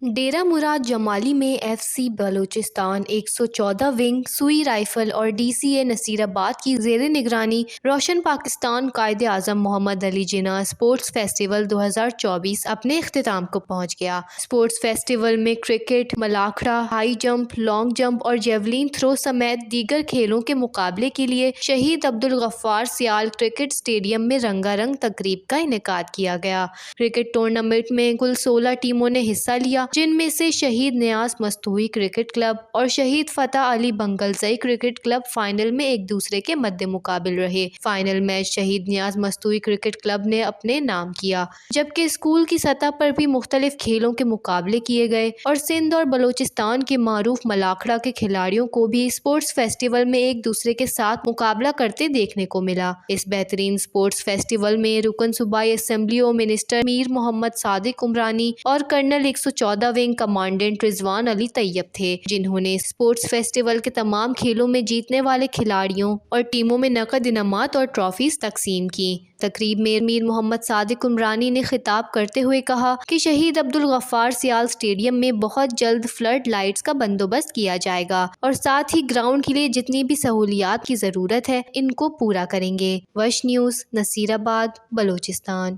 ڈیرہ مراد جمالی میں F C Balochistan 114 wing سوئی rifle اور ڈی سی اے نصیر آباد کی زیر نگرانی روشن پاکستان قائد اعظم محمد علی جناح اسپورٹس فیسٹیول 2024 اپنے اختتام کو پہنچ گیا۔ اسپورٹس فیسٹیول میں cricket, Malakhra, high jump, long jump اور جیولین تھرو سمیت دیگر کھیلوں کے مقابلے کے لیے شہید عبدالغفار سیال کرکٹ اسٹیڈیم میں رنگا رنگ تقریب کا انعقاد کیا گیا۔ کرکٹ ٹورنامنٹ میں کل 16 ٹیموں نے حصہ لیا، جن میں سے شہید نیاز مستوحی کرکٹ کلب اور شہید Fateh Ali Bangulzai cricket club final میں ایک دوسرے کے مد مقابل رہے۔ فائنل میچ شہید نیاز مستوحی کرکٹ کلب نے اپنے نام کیا، جبکہ اسکول کی سطح پر بھی مختلف کھیلوں کے مقابلے کیے گئے اور سندھ اور بلوچستان کے معروف ملاکھڑا کے کھلاڑیوں کو بھی اسپورٹس فیسٹیول میں ایک دوسرے کے ساتھ مقابلہ کرتے دیکھنے کو ملا۔ اس بہترین اسپورٹس فیسٹیول میں رکن صوبائی اسمبلی و منسٹر میر محمد صادق عمرانی اور کرنل 114 ونگ کمانڈنٹ رضوان علی طیب تھے، جنہوں نے اسپورٹس فیسٹیول کے تمام کھیلوں میں جیتنے والے کھلاڑیوں اور ٹیموں میں نقد انعامات اور ٹرافیز تقسیم کی۔ تقریب میں میر محمد صادق عمرانی نے خطاب کرتے ہوئے کہا کہ شہید عبدالغفار سیال اسٹیڈیم میں بہت جلد فلڈ لائٹس کا بندوبست کیا جائے گا اور ساتھ ہی گراؤنڈ کے لیے جتنی بھی سہولیات کی ضرورت ہے ان کو پورا کریں گے۔ وش نیوز، نصیر آباد، بلوچستان۔